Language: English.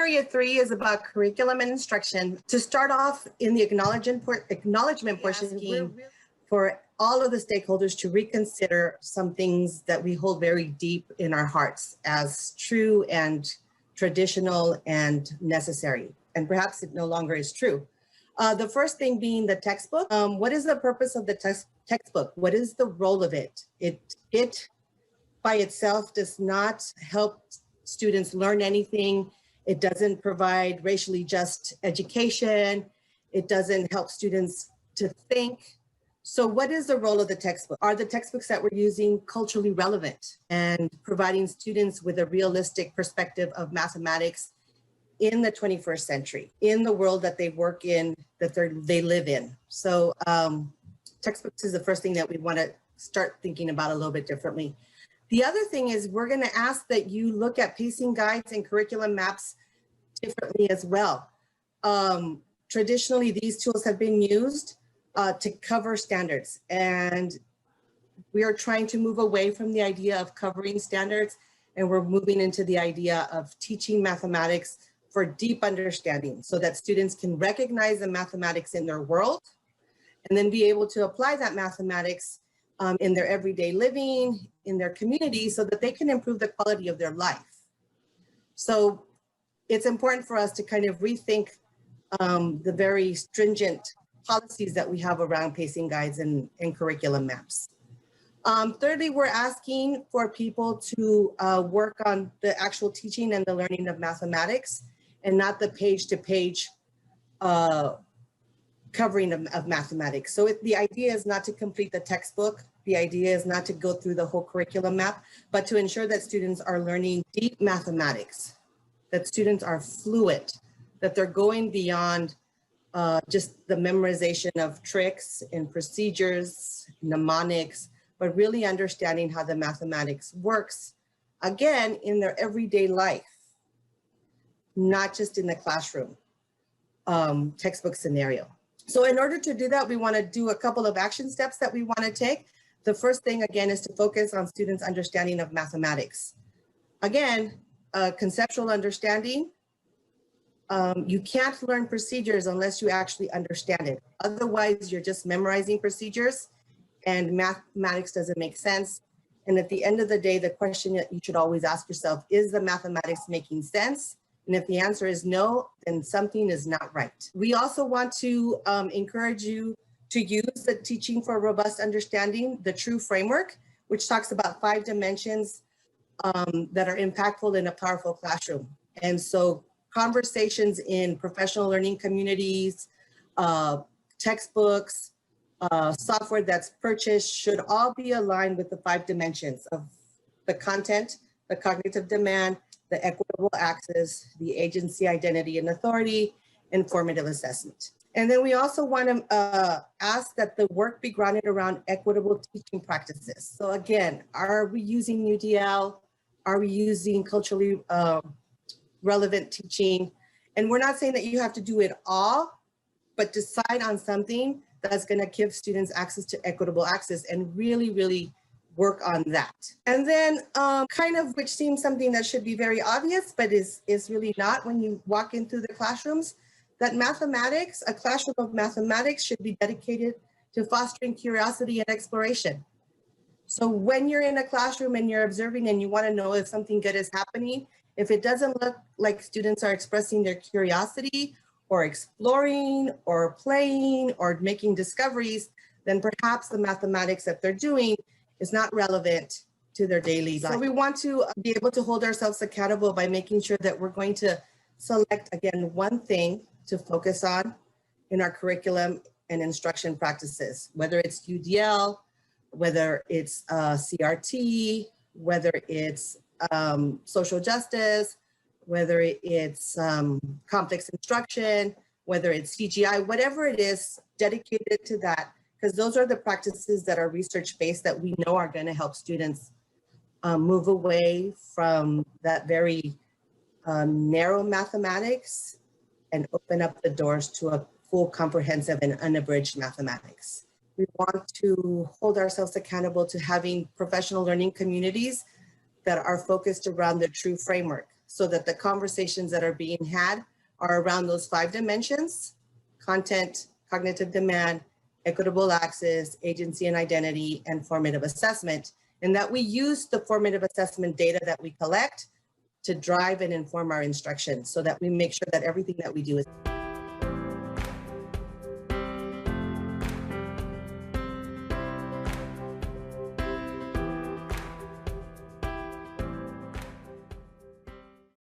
area 3 is about curriculum and instruction. To start off in the acknowledgement portion, for all of the stakeholders to reconsider some things that we hold very deep in our hearts as true and traditional and necessary, and perhaps it no longer is true. The first thing being the textbook. What is the purpose of the textbook? What is the role of it? It by itself does not help students learn anything. It doesn't provide racially just education. It doesn't help students to think. So what is the role of the textbook? Are the textbooks that we're using culturally relevant and providing students with a realistic perspective of mathematics in the 21st century, in the world that they work in, that they live in? So textbooks is the first thing that we want to start thinking about a little bit differently. The other thing is we're going to ask that you look at pacing guides and curriculum maps differently as well. Traditionally, these tools have been used to cover standards, and we are trying to move away from the idea of covering standards, and we're moving into the idea of teaching mathematics for deep understanding so that students can recognize the mathematics in their world and then be able to apply that mathematics in their everyday living, in their community, so that they can improve the quality of their life. So it's important for us to kind of rethink the very stringent policies that we have around pacing guides and curriculum maps. Thirdly, we're asking for people to work on the actual teaching and the learning of mathematics and not the page-to-page covering of mathematics. So the idea is not to complete the textbook. The idea is not to go through the whole curriculum map, but to ensure that students are learning deep mathematics, that students are fluent, that they're going beyond just the memorization of tricks and procedures, mnemonics, but really understanding how the mathematics works, again, in their everyday life, not just in the classroom textbook scenario. So in order to do that, we want to do a couple of action steps that we want to take. The first thing, again, is to focus on students' understanding of mathematics. Again, conceptual understanding. You can't learn procedures unless you actually understand it. Otherwise, you're just memorizing procedures and mathematics doesn't make sense. And at the end of the day, the question that you should always ask yourself, is the mathematics making sense? And if the answer is no, then something is not right. We also want to encourage you to use the Teaching for Robust Understanding, the TRUE framework, which talks about 5 dimensions that are impactful in a powerful classroom. And so conversations in professional learning communities, textbooks, software that's purchased should all be aligned with the 5 dimensions of the content, the cognitive demand, the equitable access, the agency, identity, and authority, and formative assessment. And then we also want to ask that the work be grounded around equitable teaching practices. So again, are we using UDL? Are we using culturally relevant teaching? And we're not saying that you have to do it all, but decide on something that's going to give students access to equitable access and really, really work on that. And then kind of, which seems something that should be very obvious, but is really not when you walk into the classrooms, that mathematics, a classroom of mathematics should be dedicated to fostering curiosity and exploration. So when you're in a classroom and you're observing and you want to know if something good is happening, if it doesn't look like students are expressing their curiosity or exploring or playing or making discoveries, then perhaps the mathematics that they're doing is not relevant to their daily life. So we want to be able to hold ourselves accountable by making sure that we're going to select, again, one thing to focus on in our curriculum and instruction practices, whether it's UDL, whether it's CRT, whether it's social justice, whether it's complex instruction, whether it's CGI, whatever it is, dedicated to that, because those are the practices that are research-based that we know are going to help students move away from that very narrow mathematics and open up the doors to a full, comprehensive, and unabridged mathematics. We want to hold ourselves accountable to having professional learning communities that are focused around the TRUE framework. so that the conversations that are being had are around those 5 dimensions: content, cognitive demand, equitable access, agency and identity, and formative assessment. And that we use the formative assessment data that we collect to drive and inform our instruction so that we make sure that everything that we do is